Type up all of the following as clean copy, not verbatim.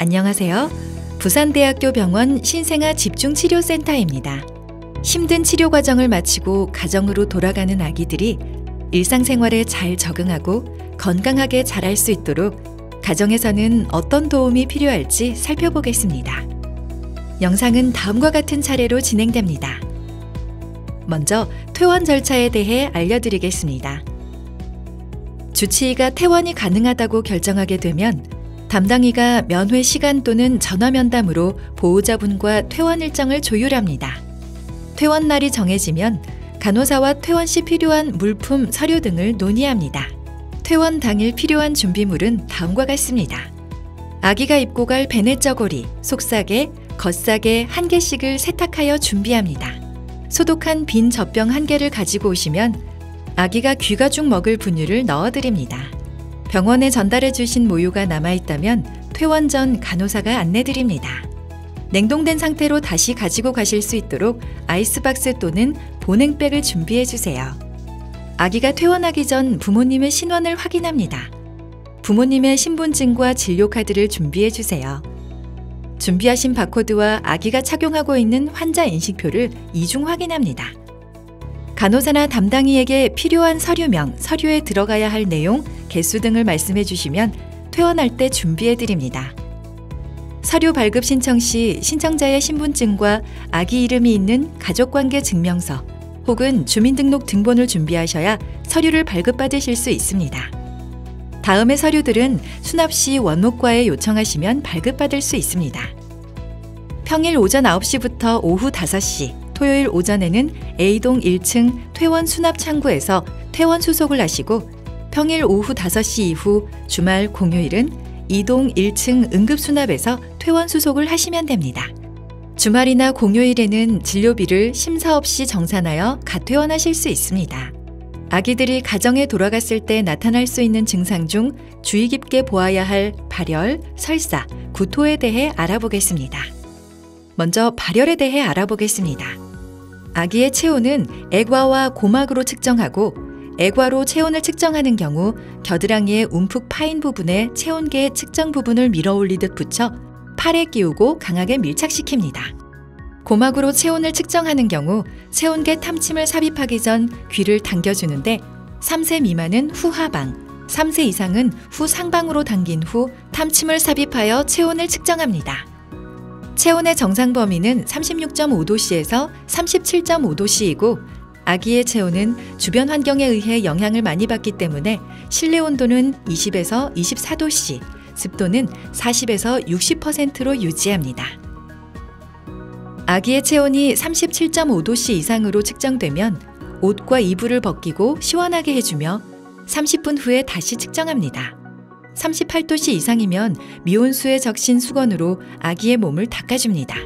안녕하세요. 부산대학교 병원 신생아 집중치료센터입니다. 힘든 치료 과정을 마치고 가정으로 돌아가는 아기들이 일상생활에 잘 적응하고 건강하게 자랄 수 있도록 가정에서는 어떤 도움이 필요할지 살펴보겠습니다. 영상은 다음과 같은 차례로 진행됩니다. 먼저 퇴원 절차에 대해 알려드리겠습니다. 주치의가 퇴원이 가능하다고 결정하게 되면 담당의가 면회 시간 또는 전화 면담으로 보호자분과 퇴원 일정을 조율합니다. 퇴원 날이 정해지면 간호사와 퇴원 시 필요한 물품, 서류 등을 논의합니다. 퇴원 당일 필요한 준비물은 다음과 같습니다. 아기가 입고 갈 베넷저고리, 속싸개, 겉싸개 1개씩을 세탁하여 준비합니다. 소독한 빈 젖병 1개를 가지고 오시면 아기가 귀가죽 먹을 분유를 넣어드립니다. 병원에 전달해 주신 모유가 남아있다면 퇴원 전 간호사가 안내드립니다. 냉동된 상태로 다시 가지고 가실 수 있도록 아이스박스 또는 보냉백을 준비해 주세요. 아기가 퇴원하기 전 부모님의 신원을 확인합니다. 부모님의 신분증과 진료카드를 준비해 주세요. 준비하신 바코드와 아기가 착용하고 있는 환자 인식표를 이중 확인합니다. 간호사나 담당의에게 필요한 서류명, 서류에 들어가야 할 내용, 개수 등을 말씀해 주시면 퇴원할 때 준비해 드립니다. 서류 발급 신청 시 신청자의 신분증과 아기 이름이 있는 가족관계 증명서 혹은 주민등록 등본을 준비하셔야 서류를 발급받으실 수 있습니다. 다음의 서류들은 수납 시 원목과에 요청하시면 발급받을 수 있습니다. 평일 오전 9시부터 오후 5시, 토요일 오전에는 A동 1층 퇴원 수납 창구에서 퇴원 수속을 하시고 평일 오후 5시 이후 주말 공휴일은 2동 1층 응급수납에서 퇴원 수속을 하시면 됩니다. 주말이나 공휴일에는 진료비를 심사 없이 정산하여 가퇴원하실 수 있습니다. 아기들이 가정에 돌아갔을 때 나타날 수 있는 증상 중 주의 깊게 보아야 할 발열, 설사, 구토에 대해 알아보겠습니다. 먼저 발열에 대해 알아보겠습니다. 아기의 체온은 애과와 고막으로 측정하고 애과로 체온을 측정하는 경우 겨드랑이의 움푹 파인 부분에 체온계의 측정 부분을 밀어 올리듯 붙여 팔에 끼우고 강하게 밀착시킵니다. 고막으로 체온을 측정하는 경우 체온계 탐침을 삽입하기 전 귀를 당겨주는데 3세 미만은 후하방, 3세 이상은 후상방으로 당긴 후 탐침을 삽입하여 체온을 측정합니다. 체온의 정상 범위는 36.5도씨에서 37.5도씨이고 아기의 체온은 주변 환경에 의해 영향을 많이 받기 때문에 실내 온도는 20에서 24도씨, 습도는 40에서 60%로 유지합니다. 아기의 체온이 37.5도씨 이상으로 측정되면 옷과 이불을 벗기고 시원하게 해주며 30분 후에 다시 측정합니다. 38도씨 이상이면 미온수에 적신 수건으로 아기의 몸을 닦아줍니다.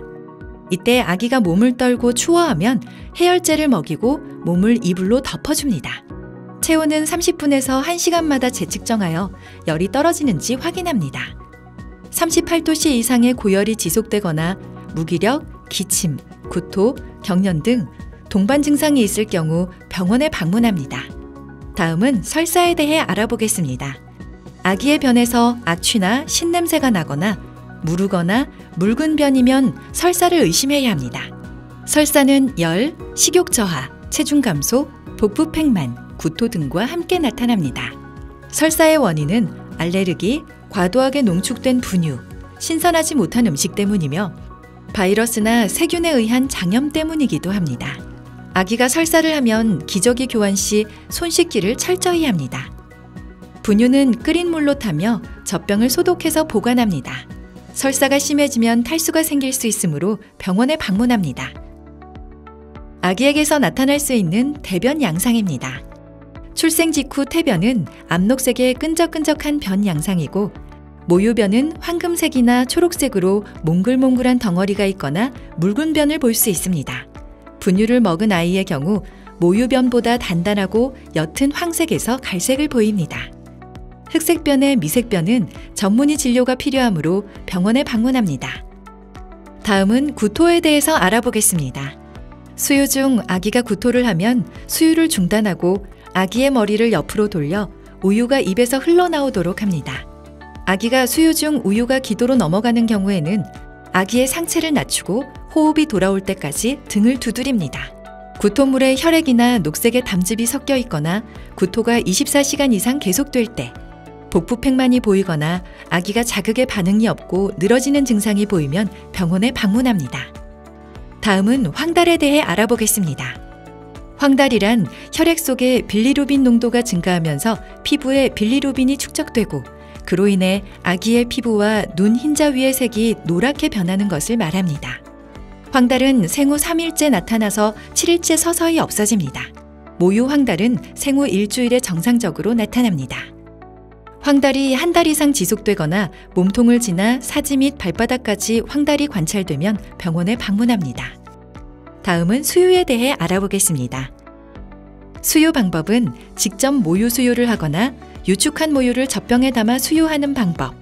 이때 아기가 몸을 떨고 추워하면 해열제를 먹이고 몸을 이불로 덮어줍니다. 체온은 30분에서 1시간마다 재측정하여 열이 떨어지는지 확인합니다. 38도씨 이상의 고열이 지속되거나 무기력, 기침, 구토, 경련 등 동반 증상이 있을 경우 병원에 방문합니다. 다음은 설사에 대해 알아보겠습니다. 아기의 변에서 악취나 신냄새가 나거나 무르거나 묽은 변이면 설사를 의심해야 합니다. 설사는 열, 식욕 저하, 체중 감소, 복부 팽만, 구토 등과 함께 나타납니다. 설사의 원인은 알레르기, 과도하게 농축된 분유, 신선하지 못한 음식 때문이며 바이러스나 세균에 의한 장염 때문이기도 합니다. 아기가 설사를 하면 기저귀 교환 시 손 씻기를 철저히 합니다. 분유는 끓인 물로 타며 젖병을 소독해서 보관합니다. 설사가 심해지면 탈수가 생길 수 있으므로 병원에 방문합니다. 아기에게서 나타날 수 있는 대변 양상입니다. 출생 직후 태변은 암록색의 끈적끈적한 변 양상이고 모유변은 황금색이나 초록색으로 몽글몽글한 덩어리가 있거나 묽은 변을 볼 수 있습니다. 분유를 먹은 아이의 경우 모유변보다 단단하고 옅은 황색에서 갈색을 보입니다. 흑색변의 미색변은 전문의 진료가 필요하므로 병원에 방문합니다. 다음은 구토에 대해서 알아보겠습니다. 수유 중 아기가 구토를 하면 수유를 중단하고 아기의 머리를 옆으로 돌려 우유가 입에서 흘러나오도록 합니다. 아기가 수유 중 우유가 기도로 넘어가는 경우에는 아기의 상체를 낮추고 호흡이 돌아올 때까지 등을 두드립니다. 구토물에 혈액이나 녹색의 담즙이 섞여 있거나 구토가 24시간 이상 계속될 때, 복부팽만이 보이거나 아기가 자극에 반응이 없고 늘어지는 증상이 보이면 병원에 방문합니다. 다음은 황달에 대해 알아보겠습니다. 황달이란 혈액 속에 빌리루빈 농도가 증가하면서 피부에 빌리루빈이 축적되고 그로 인해 아기의 피부와 눈 흰자 위의 색이 노랗게 변하는 것을 말합니다. 황달은 생후 3일째 나타나서 7일째 서서히 없어집니다. 모유 황달은 생후 일주일에 정상적으로 나타납니다. 황달이 한 달 이상 지속되거나 몸통을 지나 사지 및 발바닥까지 황달이 관찰되면 병원에 방문합니다. 다음은 수유에 대해 알아보겠습니다. 수유 방법은 직접 모유 수유를 하거나 유축한 모유를 젖병에 담아 수유하는 방법,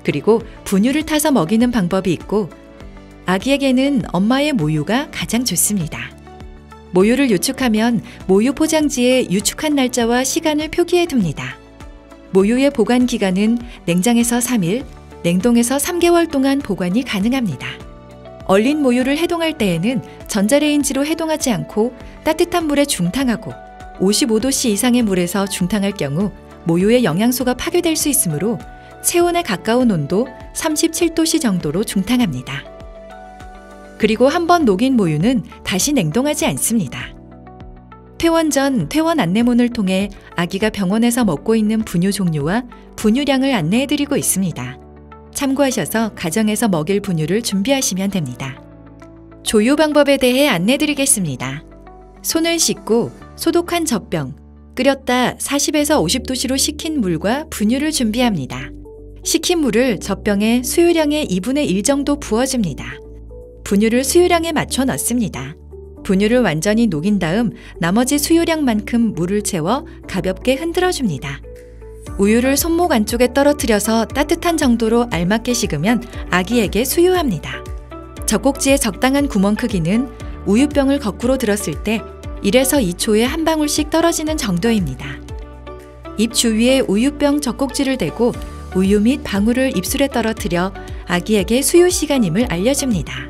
그리고 분유를 타서 먹이는 방법이 있고, 아기에게는 엄마의 모유가 가장 좋습니다. 모유를 유축하면 모유 포장지에 유축한 날짜와 시간을 표기해 둡니다. 모유의 보관 기간은 냉장에서 3일, 냉동에서 3개월 동안 보관이 가능합니다. 얼린 모유를 해동할 때에는 전자레인지로 해동하지 않고 따뜻한 물에 중탕하고 55도씨 이상의 물에서 중탕할 경우 모유의 영양소가 파괴될 수 있으므로 체온에 가까운 온도 37도씨 정도로 중탕합니다. 그리고 한번 녹인 모유는 다시 냉동하지 않습니다. 퇴원 전 퇴원 안내문을 통해 아기가 병원에서 먹고 있는 분유 종류와 분유량을 안내해드리고 있습니다. 참고하셔서 가정에서 먹일 분유를 준비하시면 됩니다. 조유 방법에 대해 안내드리겠습니다. 손을 씻고 소독한 젖병, 끓였다 40에서 50도씨로 식힌 물과 분유를 준비합니다. 식힌 물을 젖병에 수유량의 2분의 1 정도 부어줍니다. 분유를 수유량에 맞춰 넣습니다. 분유를 완전히 녹인 다음 나머지 수유량만큼 물을 채워 가볍게 흔들어줍니다. 우유를 손목 안쪽에 떨어뜨려서 따뜻한 정도로 알맞게 식으면 아기에게 수유합니다. 젖꼭지의 적당한 구멍 크기는 우유병을 거꾸로 들었을 때 1에서 2초에 한 방울씩 떨어지는 정도입니다. 입 주위에 우유병 젖꼭지를 대고 우유 및 방울을 입술에 떨어뜨려 아기에게 수유 시간임을 알려줍니다.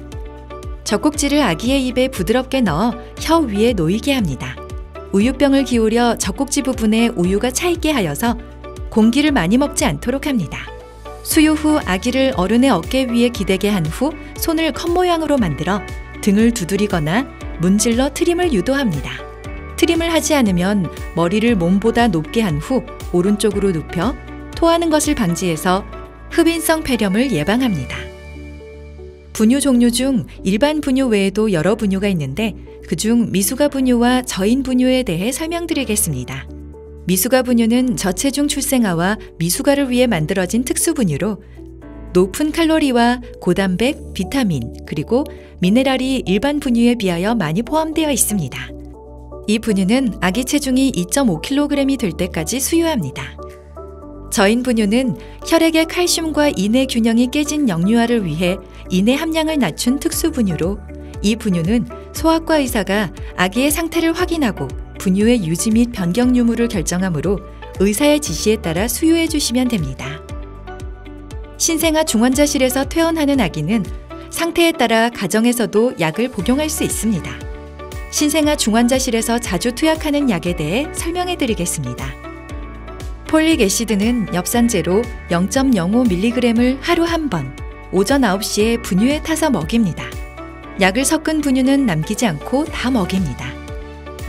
젖꼭지를 아기의 입에 부드럽게 넣어 혀 위에 놓이게 합니다. 우유병을 기울여 젖꼭지 부분에 우유가 차있게 하여서 공기를 많이 먹지 않도록 합니다. 수유 후 아기를 어른의 어깨 위에 기대게 한 후 손을 컵 모양으로 만들어 등을 두드리거나 문질러 트림을 유도합니다. 트림을 하지 않으면 머리를 몸보다 높게 한 후 오른쪽으로 눕혀 토하는 것을 방지해서 흡인성 폐렴을 예방합니다. 분유 종류 중 일반 분유 외에도 여러 분유가 있는데 그중 미숙아 분유와 저인 분유에 대해 설명드리겠습니다. 미숙아 분유는 저체중 출생아와 미숙아를 위해 만들어진 특수 분유로 높은 칼로리와 고단백, 비타민, 그리고 미네랄이 일반 분유에 비하여 많이 포함되어 있습니다. 이 분유는 아기 체중이 2.5kg이 될 때까지 수유합니다. 저인 분유는 혈액의 칼슘과 인의 균형이 깨진 영유아를 위해 인의 함량을 낮춘 특수 분유로, 이 분유는 소아과 의사가 아기의 상태를 확인하고 분유의 유지 및 변경 유무를 결정하므로 의사의 지시에 따라 수유해 주시면 됩니다. 신생아 중환자실에서 퇴원하는 아기는 상태에 따라 가정에서도 약을 복용할 수 있습니다. 신생아 중환자실에서 자주 투약하는 약에 대해 설명해 드리겠습니다. 폴릭 애시드는 엽산제로 0.05mg을 하루 한 번, 오전 9시에 분유에 타서 먹입니다. 약을 섞은 분유는 남기지 않고 다 먹입니다.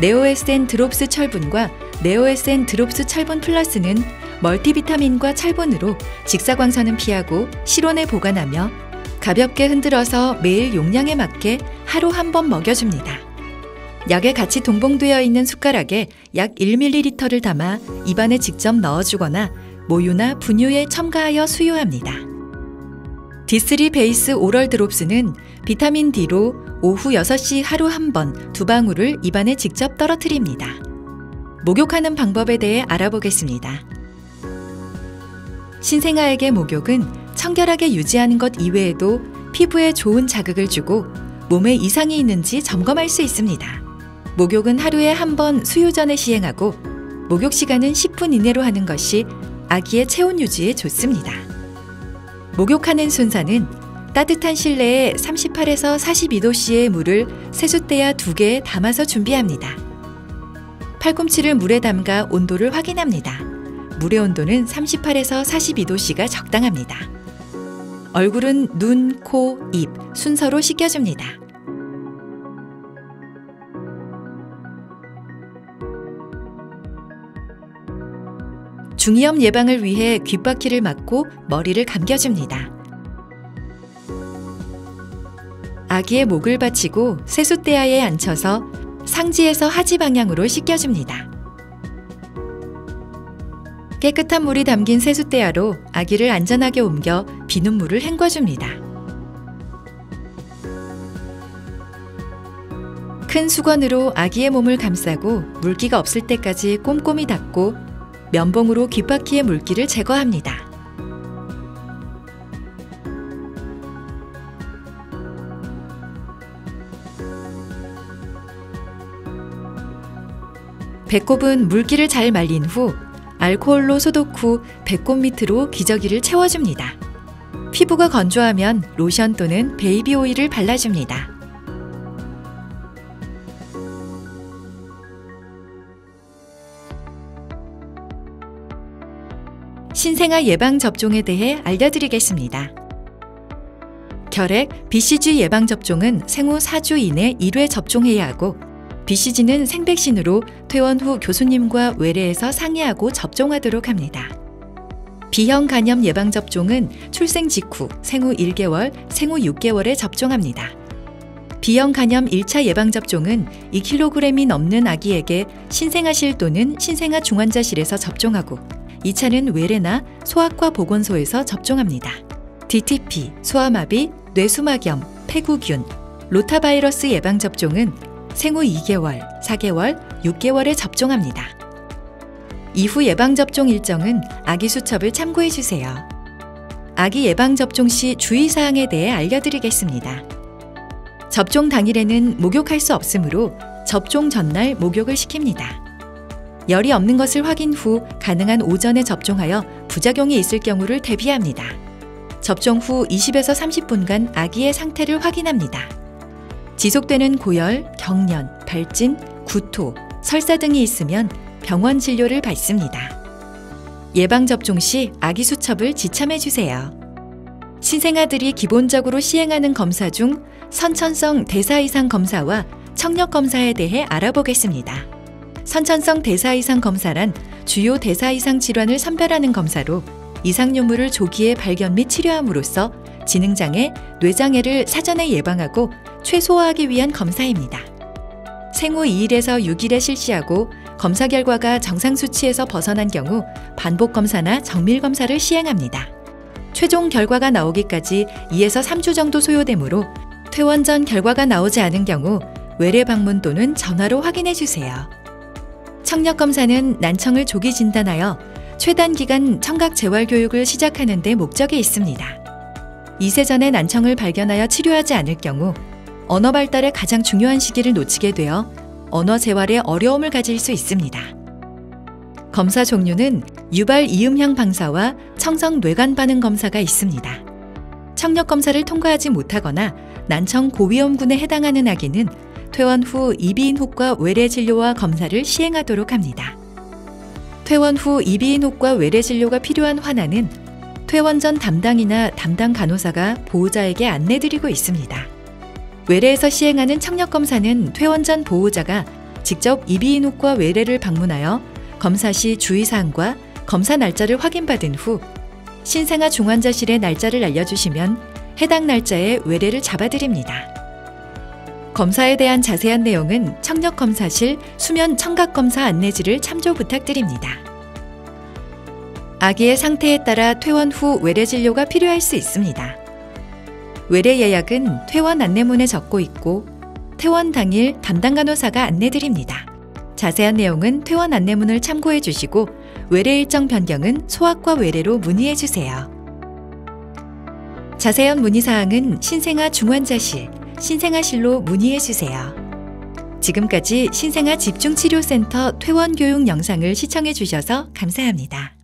네오에센 드롭스 철분과 네오에센 드롭스 철분 플러스는 멀티비타민과 철분으로 직사광선은 피하고 실온에 보관하며 가볍게 흔들어서 매일 용량에 맞게 하루 한 번 먹여줍니다. 약에 같이 동봉되어 있는 숟가락에 약 1ml를 담아 입안에 직접 넣어주거나 모유나 분유에 첨가하여 수유합니다. D3 베이스 오럴 드롭스는 비타민 D로 오후 6시 하루 한 번 2방울을 입안에 직접 떨어뜨립니다. 목욕하는 방법에 대해 알아보겠습니다. 신생아에게 목욕은 청결하게 유지하는 것 이외에도 피부에 좋은 자극을 주고 몸에 이상이 있는지 점검할 수 있습니다. 목욕은 하루에 한 번 수유 전에 시행하고 목욕 시간은 10분 이내로 하는 것이 아기의 체온 유지에 좋습니다. 목욕하는 순서는 따뜻한 실내에 38에서 42도씨의 물을 세숫대야 2개에 담아서 준비합니다. 팔꿈치를 물에 담가 온도를 확인합니다. 물의 온도는 38에서 42도씨가 적당합니다. 얼굴은 눈, 코, 입 순서로 씻겨줍니다. 중이염 예방을 위해 귓바퀴를 막고 머리를 감겨줍니다. 아기의 목을 받치고 세숫대야에 앉혀서 상지에서 하지 방향으로 씻겨줍니다. 깨끗한 물이 담긴 세숫대야로 아기를 안전하게 옮겨 비눗물을 헹궈줍니다. 큰 수건으로 아기의 몸을 감싸고 물기가 없을 때까지 꼼꼼히 닦고 면봉으로 귓바퀴의 물기를 제거합니다. 배꼽은 물기를 잘 말린 후 알코올로 소독 후 배꼽 밑으로 기저귀를 채워줍니다. 피부가 건조하면 로션 또는 베이비 오일을 발라줍니다. 신생아 예방접종에 대해 알려드리겠습니다. 결핵, BCG 예방접종은 생후 4주 이내 1회 접종해야 하고 BCG는 생백신으로 퇴원 후 교수님과 외래에서 상의하고 접종하도록 합니다. B형 간염 예방접종은 출생 직후 생후 1개월, 생후 6개월에 접종합니다. B형 간염 1차 예방접종은 2kg이 넘는 아기에게 신생아실 또는 신생아 중환자실에서 접종하고 2차는 외래나 소아과 보건소에서 접종합니다. DTP, 소아마비, 뇌수막염, 폐구균, 로타바이러스 예방접종은 생후 2개월, 4개월, 6개월에 접종합니다. 이후 예방접종 일정은 아기 수첩을 참고해 주세요. 아기 예방접종 시 주의사항에 대해 알려드리겠습니다. 접종 당일에는 목욕할 수 없으므로 접종 전날 목욕을 시킵니다. 열이 없는 것을 확인 후 가능한 오전에 접종하여 부작용이 있을 경우를 대비합니다. 접종 후 20에서 30분간 아기의 상태를 확인합니다. 지속되는 고열, 경련, 발진, 구토, 설사 등이 있으면 병원 진료를 받습니다. 예방접종 시 아기 수첩을 지참해 주세요. 신생아들이 기본적으로 시행하는 검사 중 선천성 대사이상 검사와 청력 검사에 대해 알아보겠습니다. 선천성 대사이상 검사란 주요 대사이상 질환을 선별하는 검사로 이상요물을 조기에 발견 및 치료함으로써 지능장애, 뇌장애를 사전에 예방하고 최소화하기 위한 검사입니다. 생후 2일에서 6일에 실시하고 검사 결과가 정상 수치에서 벗어난 경우 반복 검사나 정밀 검사를 시행합니다. 최종 결과가 나오기까지 2에서 3주 정도 소요되므로 퇴원 전 결과가 나오지 않은 경우 외래 방문 또는 전화로 확인해 주세요. 청력 검사는 난청을 조기 진단하여 최단 기간 청각 재활 교육을 시작하는 데 목적이 있습니다. 2세 전에 난청을 발견하여 치료하지 않을 경우 언어 발달의 가장 중요한 시기를 놓치게 되어 언어 재활에 어려움을 가질 수 있습니다. 검사 종류는 유발 이음형 방사와 청성 뇌관 반응 검사가 있습니다. 청력 검사를 통과하지 못하거나 난청 고위험군에 해당하는 아기는 퇴원 후 이비인후과 외래 진료와 검사를 시행하도록 합니다. 퇴원 후 이비인후과 외래 진료가 필요한 환아는 퇴원 전 담당이나 담당 간호사가 보호자에게 안내드리고 있습니다. 외래에서 시행하는 청력 검사는 퇴원 전 보호자가 직접 이비인후과 외래를 방문하여 검사 시 주의사항과 검사 날짜를 확인받은 후 신생아 중환자실의 날짜를 알려주시면 해당 날짜에 외래를 잡아드립니다. 검사에 대한 자세한 내용은 청력검사실 수면 청각검사 안내지를 참조 부탁드립니다. 아기의 상태에 따라 퇴원 후 외래 진료가 필요할 수 있습니다. 외래 예약은 퇴원 안내문에 적고 있고 퇴원 당일 담당 간호사가 안내드립니다. 자세한 내용은 퇴원 안내문을 참고해 주시고 외래 일정 변경은 소아과 외래로 문의해 주세요. 자세한 문의사항은 신생아 중환자실, 신생아실로 문의해 주세요. 지금까지 신생아 집중치료센터 퇴원교육 영상을 시청해 주셔서 감사합니다.